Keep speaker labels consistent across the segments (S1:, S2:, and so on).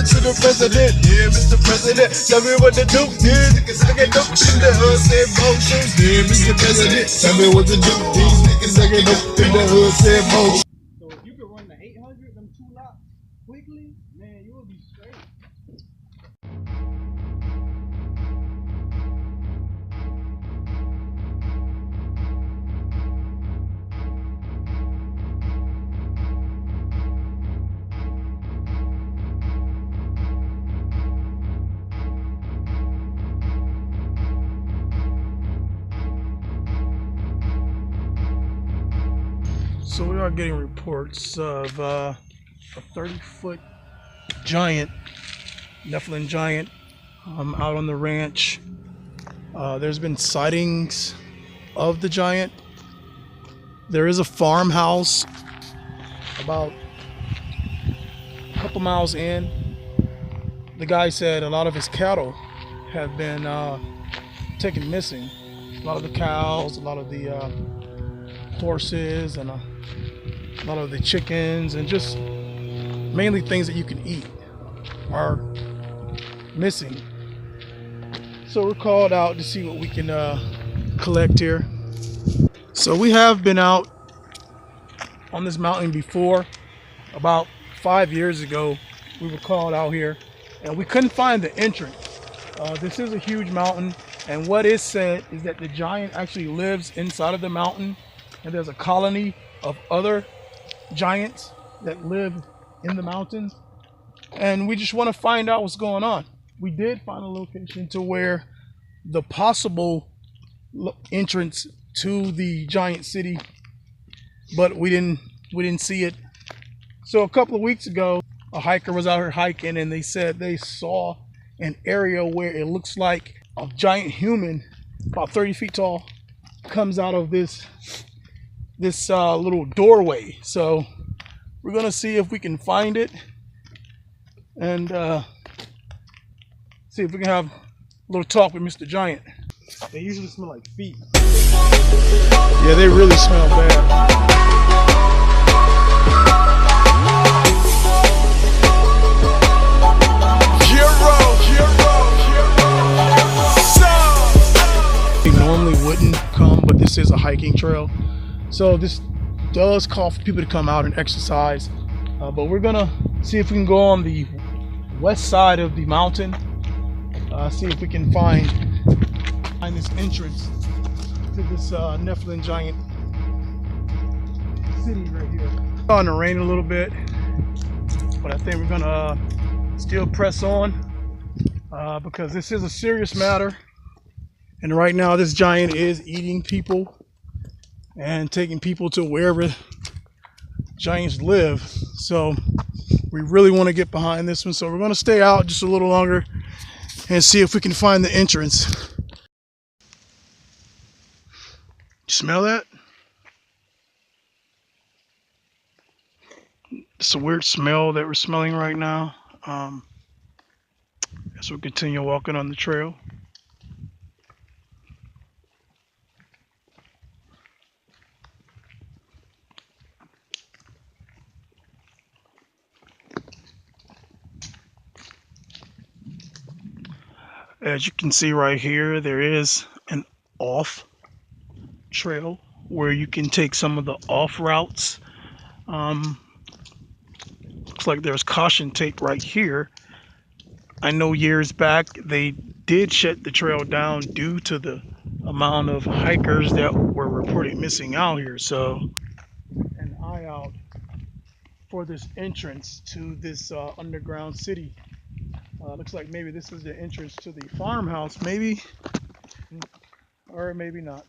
S1: to the president. Yeah, Mr. President, tell me what to do. Yeah, niggas nigga dope in the hood, said motions. Yeah, Mr. President, tell me what to do. These niggas nigga dope in the hood, said motions.
S2: So if you could run the 800, them 2 lots quickly, man, you will be straight. So we are getting reports of a 30-foot giant, Nephilim giant, out on the ranch. There's been sightings of the giant. There is a farmhouse about a couple miles in. The guy said a lot of his cattle have been taken missing. A lot of the cows, a lot of the horses, and a lot of the chickens, and just mainly things that you can eat are missing. So we're called out to see what we can collect here. So we have been out on this mountain before. About 5 years ago we were called out here and we couldn't find the entrance. This is a huge mountain, and what is said is that the giant actually lives inside of the mountain, and there's a colony of other giants that live in the mountains, and we just want to find out what's going on. We did find a location to where the possible entrance to the giant city, but we didn't see it. So a couple of weeks ago, a hiker was out here hiking, and they said they saw an area where it looks like a giant human, about 30 feet tall, comes out of this little doorway. So we're gonna see if we can find it and see if we can have a little talk with Mr. Giant. They usually smell like feet.
S1: Yeah, they really smell bad. They normally wouldn't come, but this is a hiking trail. So this does call for people to come out and exercise, but we're gonna see if we can go on the west side of the mountain, see if we can find this entrance to this Nephilim giant city right here. It's starting to rain a little bit, but I think we're gonna still press on because this is a serious matter, and right now this giant is eating people and taking people to wherever giants live. So we really want to get behind this one, so we're going to stay out just a little longer and see if we can find the entrance. You smell that? It's a weird smell that we're smelling right now. As we continue walking on the trail. As you can see right here, there is an off trail where you can take some of the off routes. Looks like there's caution tape right here. I know years back they did shut the trail down due to the amount of hikers that were reported missing out here. So an eye out for this entrance to this underground city. Looks like maybe this is the entrance to the farmhouse, maybe, or maybe not.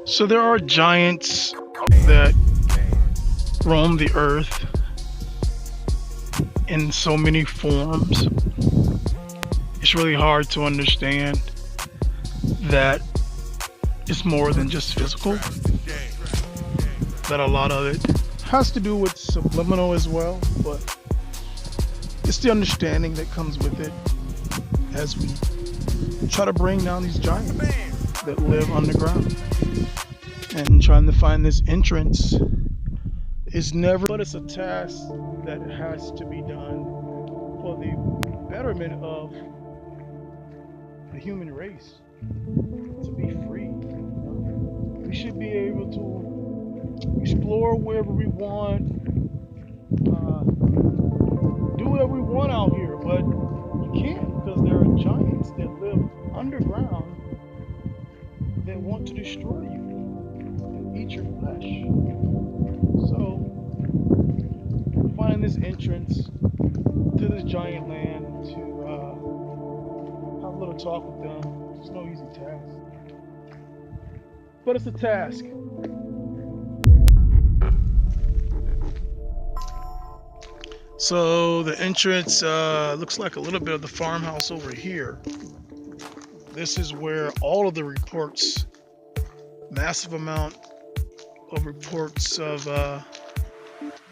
S1: So there are giants that roam the earth in so many forms. It's really hard to understand that it's more than just physical. that a lot of it has to do with subliminal as well, but it's the understanding that comes with it as we try to bring down these giants that live underground. And trying to find this entrance is never, but it's a task that has to be done for the betterment of the human race, to be free. We should be able to explore wherever we want, do whatever we want out here, but you can't, because there are giants that live underground that want to destroy you and eat your flesh. So, find this entrance to this giant land to have a little talk with them. It's no easy task, but it's a task. So the entrance looks like a little bit of the farmhouse over here. This is where all of the reports, massive amount of reports of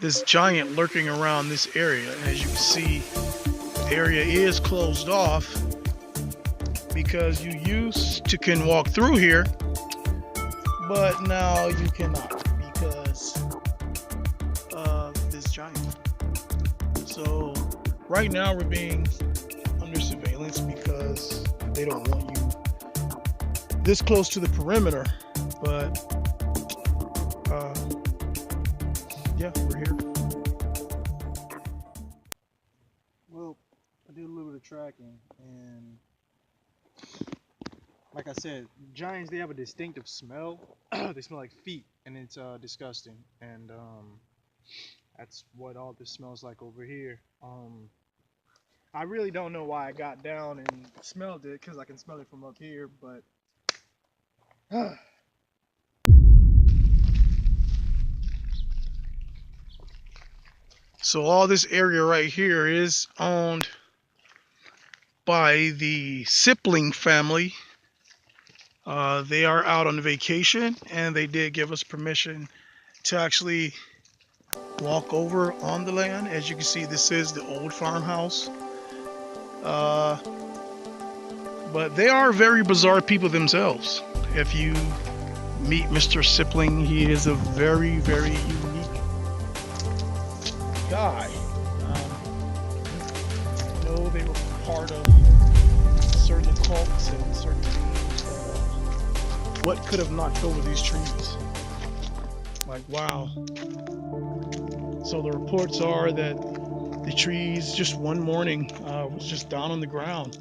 S1: this giant lurking around this area. And as you can see, the area is closed off because you used to can walk through here, but now you cannot because of this giant. So right now we're being under surveillance because they don't want you this close to the perimeter. But yeah, we're here.
S3: Well, I did a little bit of tracking, and like I said, giants, they have a distinctive smell. They smell like feet, and it's disgusting. And that's what all this smells like over here. I really don't know why I got down and smelled it, because I can smell it from up here, but
S1: So all this area right here is owned by the Sipling family. They are out on vacation, and they did give us permission to actually walk over on the land. As you can see, this is the old farmhouse. But they are very bizarre people themselves. If you meet Mr. Sipling, he is a very, very unique guy. You know, they were part of certain cults and certain things. What could have knocked over these trees? Like, wow. So the reports are that the trees just one morning was just down on the ground.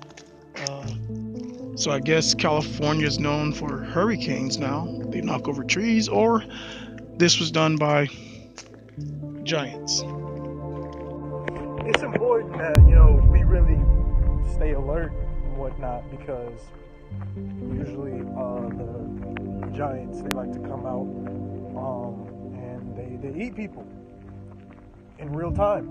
S1: So I guess California is known for hurricanes now. They knock over trees, or this was done by giants.
S3: it's important that we really stay alert and whatnot, because usually the giants, they like to come out and they eat people in real time.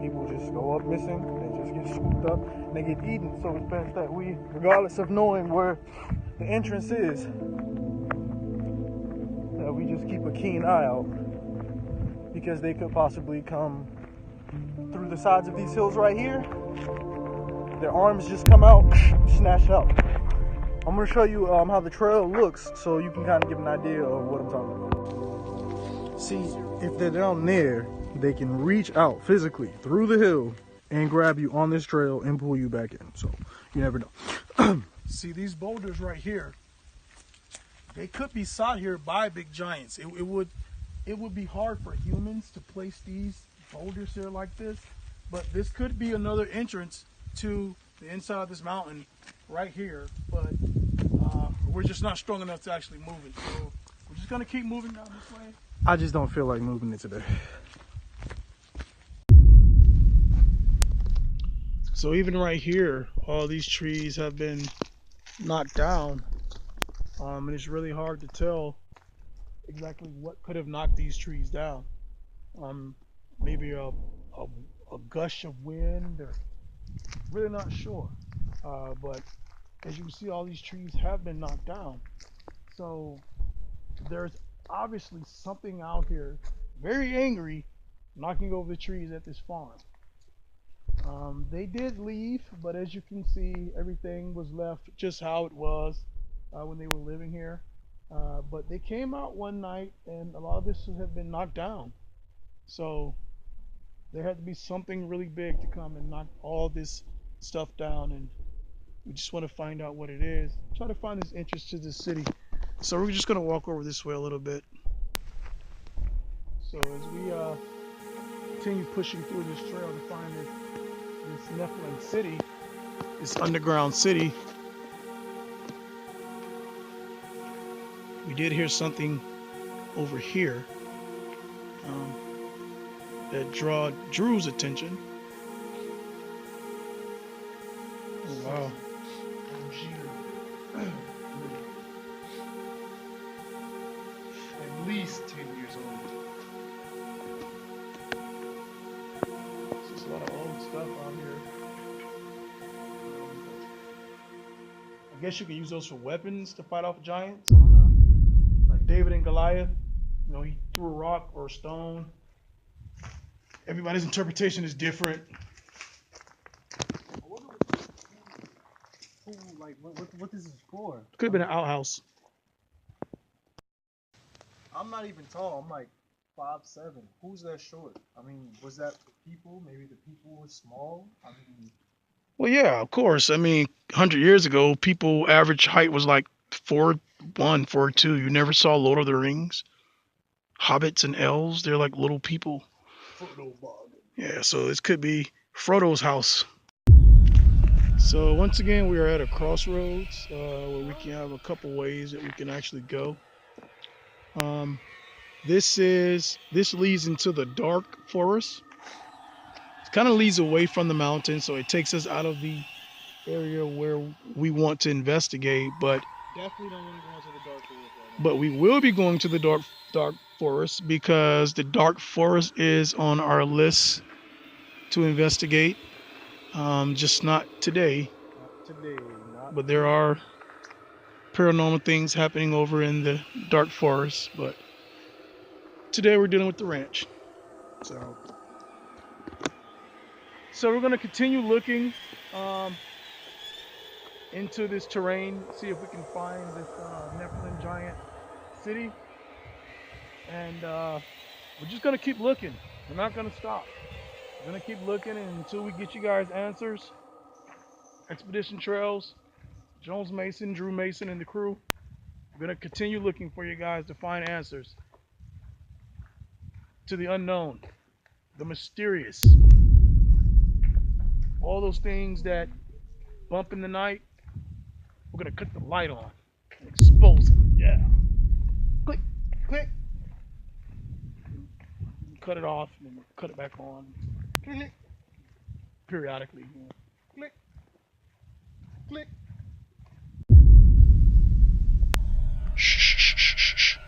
S3: People just go up missing, they just get swooped up, and they get eaten. So it's best that we, regardless of knowing where the entrance is, that we just keep a keen eye out, because they could possibly come through the sides of these hills right here. Their arms just come out, snatch out. I'm going to show you how the trail looks, so you can kind of get an idea of what I'm talking about. See, if they're down there, they can reach out physically through the hill and grab you on this trail and pull you back in. So you never know.
S1: See, these boulders right here, they could be sought here by big giants. It would be hard for humans to place these boulders here like this, but this could be another entrance to the inside of this mountain right here. But we're just not strong enough to actually move it. So we're just gonna keep moving down this way.
S3: I just don't feel like moving it today.
S1: So even right here, all these trees have been knocked down. And it's really hard to tell exactly what could have knocked these trees down. Maybe a gush of wind, or really not sure. But as you can see, all these trees have been knocked down. So there's
S2: obviously something out here, very angry, knocking over the trees at this farm. They did leave, but as you can see, everything was left just how it was when they were living here. But they came out one night, and a lot of this had been knocked down. So there had to be something really big to come and knock all this stuff down. And we just want to find out what it is. Try to find this entrance to this city. So we're just gonna walk over this way a little bit. So as we continue pushing through this trail to find this Nephilim city, this underground city, we did hear something over here um, that Drew's attention. Oh wow!
S3: At least 10 years old.
S2: There's just a lot of old stuff out here. I guess you can use those for weapons to fight off giants. I don't know. Like David and Goliath, he threw a rock or a stone. Everybody's interpretation is different.
S3: I wonder what this is for.
S2: Could have been an outhouse.
S3: I'm not even tall. I'm like 5'7". Who's that short? I mean, was that for people? Maybe the people were small. I mean,
S2: Well, yeah, of course. I mean, 100 years ago, people average height was like 4'1", 4'2". You never saw Lord of the Rings. Hobbits and elves, they're like little people.
S3: Frodo Bog.
S2: Yeah, so this could be Frodo's house. So once again, we are at a crossroads where we can have a couple ways that we can actually go. This leads into the dark forest. It kind of leads away from the mountain, so it takes us out of the area where we want to investigate. But
S3: Definitely don't want to go into the dark area right now.
S2: but we will be going to the dark forest because the dark forest is on our list to investigate. Just not today.
S3: Not today. Not
S2: But there are paranormal things happening over in the dark forest. But today we're dealing with the ranch. So we're gonna continue looking into this terrain, see if we can find this Nephilim Giant city, and we're just gonna keep looking. We're not gonna stop. We're gonna keep looking until we get you guys answers. Expedition Trails, Jones Mason, Drew Mason, and the crew. We're gonna continue looking for you guys to find answers to the unknown, the mysterious, all those things that bump in the night. We're gonna cut the light on and expose them. Yeah. Click, click. Cut it off and cut it back on. Click. Periodically. Click, click. Shh, shh, shh, shh, shh.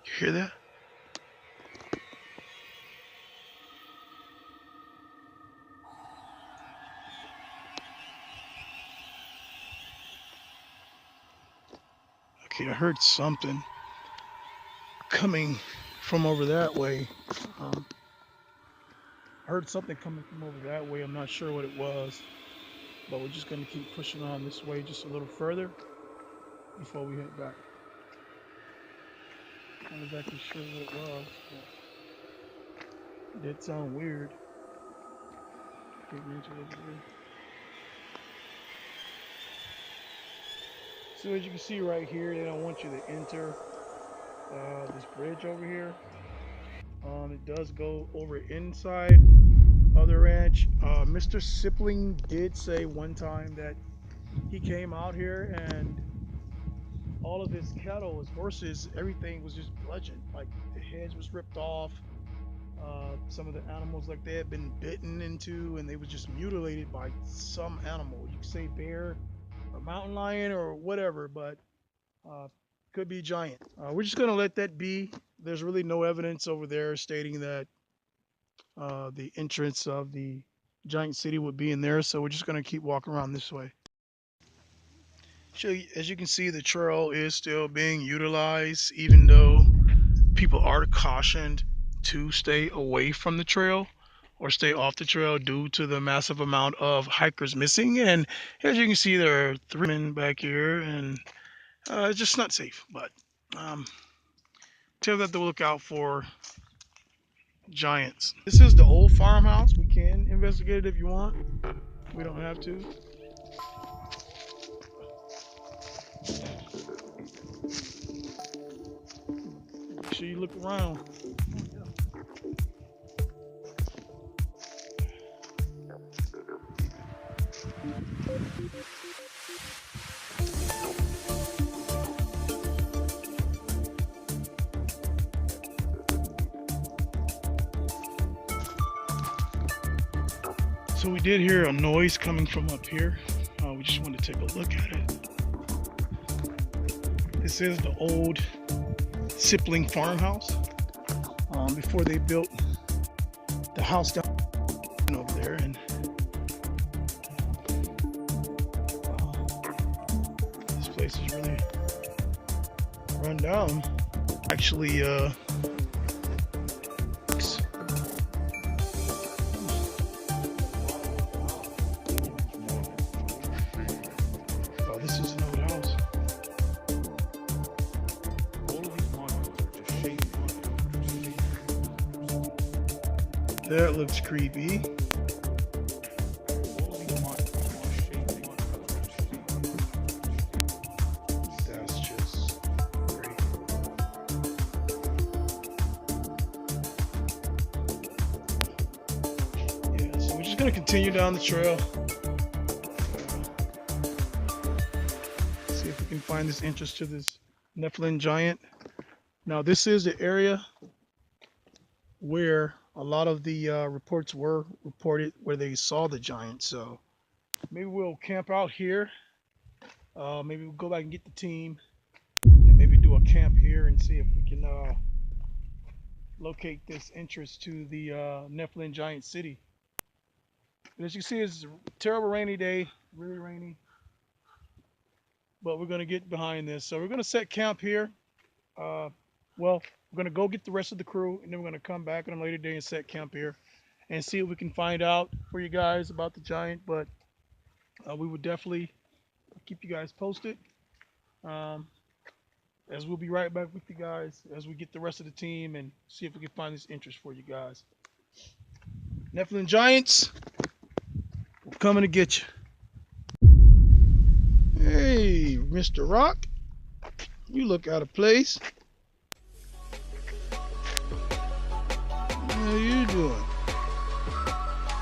S2: You hear that? Okay, I heard something coming from over that way. I heard something coming from over that way. I'm not sure what it was, but we're just going to keep pushing on this way just a little further before we head back. Not exactly sure what it was, but it did sound weird. Getting into it here. So as you can see right here, they don't want you to enter this bridge over here. It does go over inside of the ranch. Mr. Sipling did say one time that he came out here and all of his cattle, his horses, everything was just bludgeoned. Like the heads was ripped off. Some of the animals, like they had been bitten into, and they was just mutilated by some animal. You could say bear, or mountain lion, or whatever, but could be giant. We're just gonna let that be. There's really no evidence over there stating that the entrance of the giant city would be in there, so we're just gonna keep walking around this way.
S1: So as you can see, the trail is still being utilized, even though people are cautioned to stay away from the trail or stay off the trail due to the massive amount of hikers missing. And as you can see, there are 3 men back here, and it's just not safe. But um, tell that to look out for giants. This is the old farmhouse. We can investigate it if you want. We don't have to. Make sure you look around. So we did hear a noise coming from up here. We just wanted to take a look at it. This is the old Sipling farmhouse. Before they built the house down over there, and this place is really run down. Actually, this is an old house. That looks creepy. That's just great. Yeah, so we're just gonna continue down the trail. See if we can find this entrance to this Nephilim giant. Now this is the area where a lot of the reports were reported where they saw the giant. So maybe we'll camp out here. Maybe we'll go back and get the team and maybe do a camp here and see if we can locate this entrance to the Nephilim giant city. And as you can see, it's a terrible rainy day, really rainy. But we're gonna get behind this. So we're gonna set camp here. Well, we're going to go get the rest of the crew, and then we're going to come back on a later day and set camp here and see what we can find out for you guys about the giant. But we will definitely keep you guys posted, as we'll be right back with you guys as we get the rest of the team and see if we can find this interest for you guys. Nephilim giants, we're coming to get you. Hey, Mr. Rock, you look out of place. How you doing?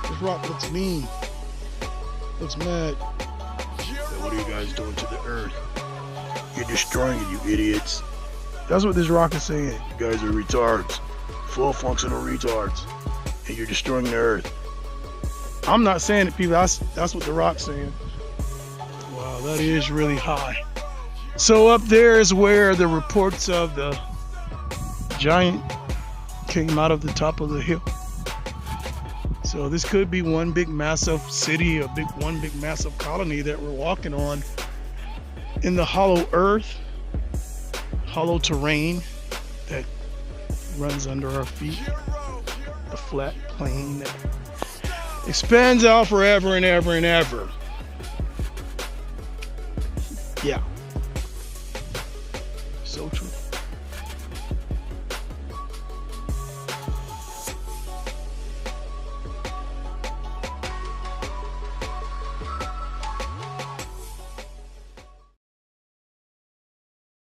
S1: This rock looks mean. Looks mad. So what are you guys doing to the earth? You're destroying it, you idiots. That's what this rock is saying. You guys are retards. Full functional retards. And you're destroying the earth. I'm not saying it, people. That's what the rock's saying. Wow, that is really high. So up there is where the reports of the giant came out of the top of the hill. So this could be one big massive city, one big massive colony that we're walking on in the hollow earth, hollow terrain that runs under our feet, the flat plain that expands out forever and ever and ever. Yeah, so true.